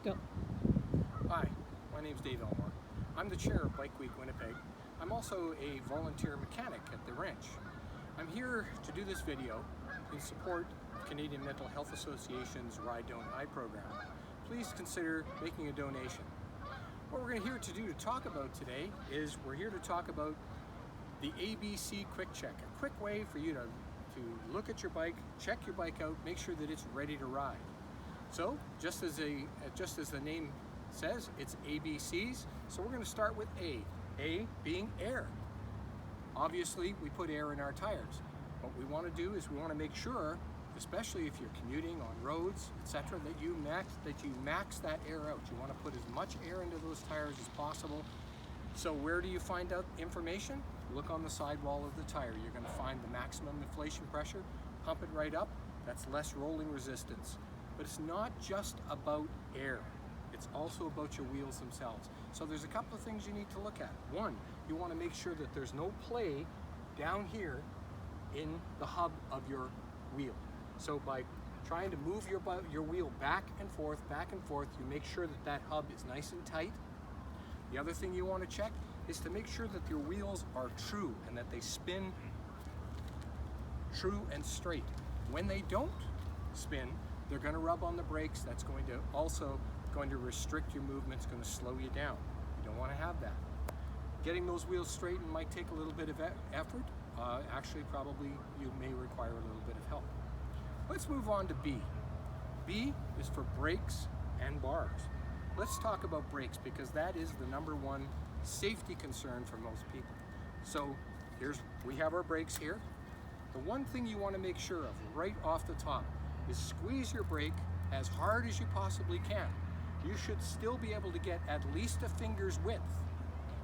Go. Hi, my name is Dave Elmore. I'm the chair of Bike Week Winnipeg. I'm also a volunteer mechanic at the wrench. I'm here to do this video in support of Canadian Mental Health Association's Ride Don't Die program. Please consider making a donation. What we're here to talk about today is we're here to talk about the ABC Quick Check, a quick way for you to look at your bike, check your bike out, make sure that it's ready to ride. So, just as the name says, it's ABCs. So we're going to start with A. A being air. Obviously, we put air in our tires. What we want to do is we want to make sure, especially if you're commuting on roads, etc., that you max that air out. You want to put as much air into those tires as possible. So where do you find out information? Look on the sidewall of the tire. You're going to find the maximum inflation pressure. Pump it right up. That's less rolling resistance. But it's not just about air. It's also about your wheels themselves. So there's a couple of things you need to look at. One, you want to make sure that there's no play down here in the hub of your wheel. So by trying to move your wheel back and forth, you make sure that that hub is nice and tight. The other thing you want to check is to make sure that your wheels are true and that they spin true and straight. When they don't spin, they're going to rub on the brakes. That's going to restrict your movement. It's going to slow you down. You don't want to have that. Getting those wheels straightened might take a little bit of effort. Actually, probably you may require a little bit of help. Let's move on to B. B is for brakes and bars. Let's talk about brakes because that is the #1 safety concern for most people. So we have our brakes here. The one thing you want to make sure of right off the top is squeeze your brake as hard as you possibly can. You should still be able to get at least a finger's width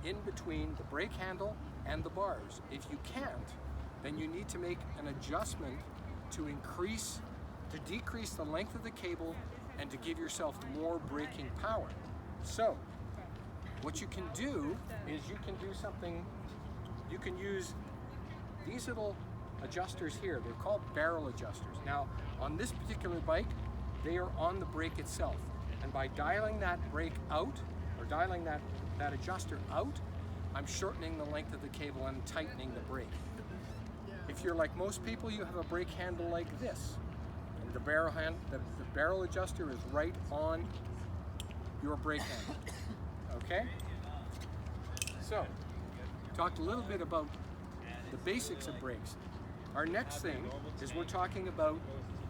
in between the brake handle and the bars. If you can't, then you need to make an adjustment to decrease the length of the cable and to give yourself more braking power. So, what you can do is you can use these little adjusters here. They're called barrel adjusters. Now, on this particular bike, they are on the brake itself. And by dialing that brake out, or dialing that adjuster out, I'm shortening the length of the cable and tightening the brake. If you're like most people, you have a brake handle like this. And the barrel adjuster is right on your brake handle. Okay? So, talked a little bit about the basics of brakes. Our next thing is we're talking about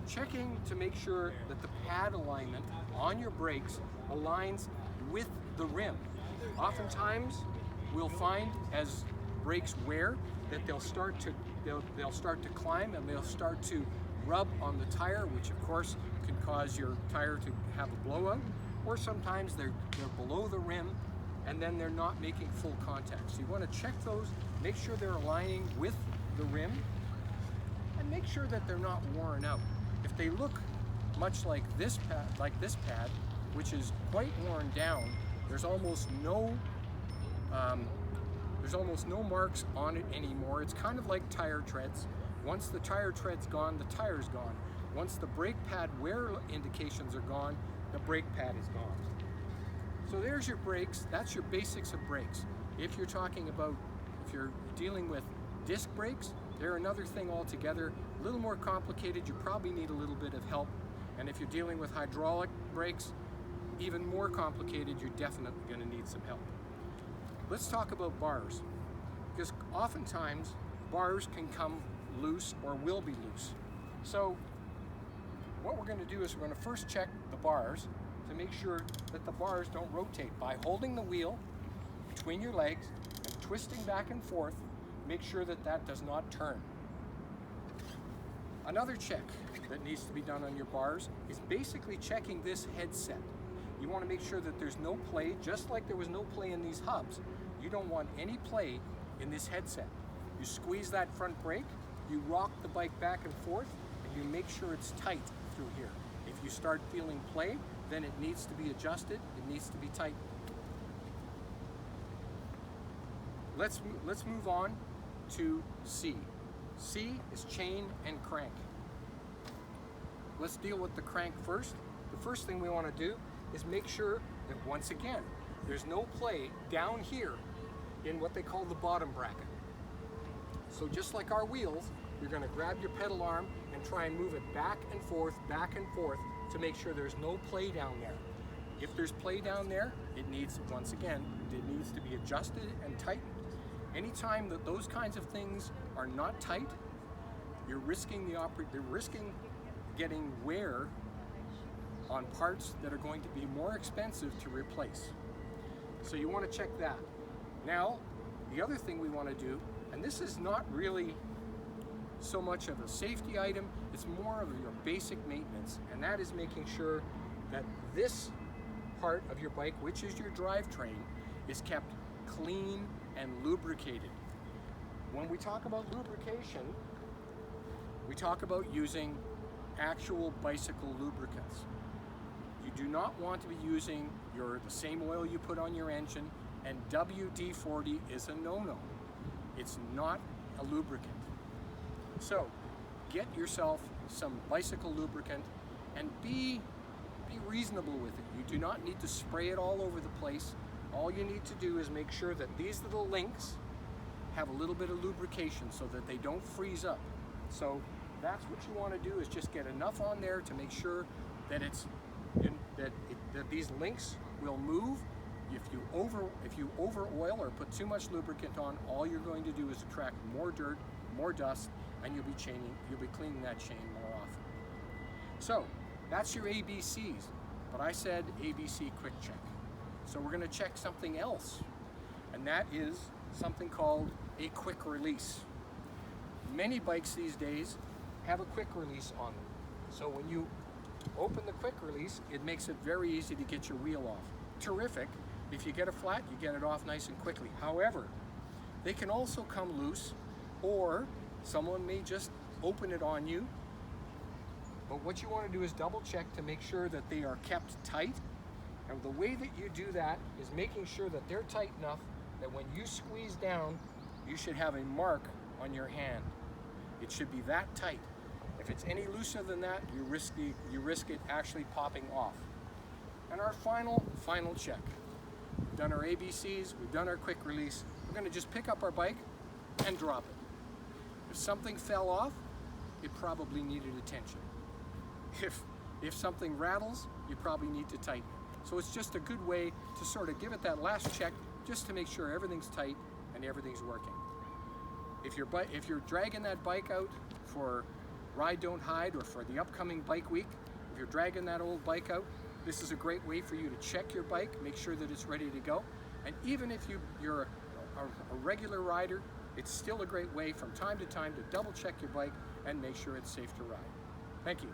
checking to make sure that the pad alignment on your brakes aligns with the rim. Oftentimes, we'll find as brakes wear that they'll start to climb and they'll start to rub on the tire, which of course can cause your tire to have a blowout. Or sometimes they're below the rim and then they're not making full contact. So you want to check those, make sure they're aligning with the rim, and make sure that they're not worn out. If they look much like this pad, which is quite worn down, there's almost no marks on it anymore. It's kind of like tire treads. Once the tire tread's gone, the tire's gone. Once the brake pad wear indications are gone, the brake pad is gone. So there's your brakes. That's your basics of brakes. If you're dealing with disc brakes, they're another thing altogether, a little more complicated. You probably need a little bit of help. And if you're dealing with hydraulic brakes, even more complicated, you're definitely going to need some help. Let's talk about bars, because oftentimes bars can come loose or will be loose. So what we're going to do is we're going to first check the bars to make sure that the bars don't rotate by holding the wheel between your legs and twisting back and forth. Make sure that that does not turn. Another check that needs to be done on your bars is basically checking this headset. You want to make sure that there's no play, just like there was no play in these hubs. You don't want any play in this headset. You squeeze that front brake, you rock the bike back and forth, and you make sure it's tight through here. If you start feeling play, then it needs to be adjusted, it needs to be tightened. Let's move on to C. C is chain and crank. Let's deal with the crank first. The first thing we want to do is make sure that, once again, there's no play down here in what they call the bottom bracket. So just like our wheels, you're going to grab your pedal arm and try and move it back and forth to make sure there's no play down there. If there's play down there, it needs, once again, it needs to be adjusted and tightened. Anytime that those kinds of things are not tight, you're risking getting wear on parts that are going to be more expensive to replace. So you want to check that. Now, the other thing we want to do, and this is not really so much of a safety item, it's more of your basic maintenance, and that is making sure that this part of your bike, which is your drivetrain, is kept clean and lubricated. When we talk about lubrication, we talk about using actual bicycle lubricants. You do not want to be using the same oil you put on your engine, and WD-40 is a no-no. It's not a lubricant. So get yourself some bicycle lubricant and be reasonable with it. You do not need to spray it all over the place. All you need to do is make sure that these little links have a little bit of lubrication so that they don't freeze up. So that's what you want to do, is just get enough on there to make sure that that these links will move. If you over oil or put too much lubricant on, all you're going to do is attract more dirt, more dust, and you'll be cleaning that chain more often. So that's your ABCs, but I said ABC quick check. So we're going to check something else, and that is something called a quick release. Many bikes these days have a quick release on them. So when you open the quick release, it makes it very easy to get your wheel off. Terrific. If you get a flat, you get it off nice and quickly. However, they can also come loose, or someone may just open it on you. But what you want to do is double check to make sure that they are kept tight. And the way that you do that is making sure that they're tight enough that when you squeeze down, you should have a mark on your hand. It should be that tight. If it's any looser than that, you risk it actually popping off. And our final check. We've done our ABCs, we've done our quick release. We're going to just pick up our bike and drop it. If something fell off, it probably needed attention. If something rattles, you probably need to tighten it. So it's just a good way to sort of give it that last check, just to make sure everything's tight and everything's working. If you're dragging that bike out for Ride Don't Hide or for the upcoming bike week, if you're dragging that old bike out, this is a great way for you to check your bike, make sure that it's ready to go. And even if you're a regular rider, it's still a great way from time to time to double check your bike and make sure it's safe to ride. Thank you.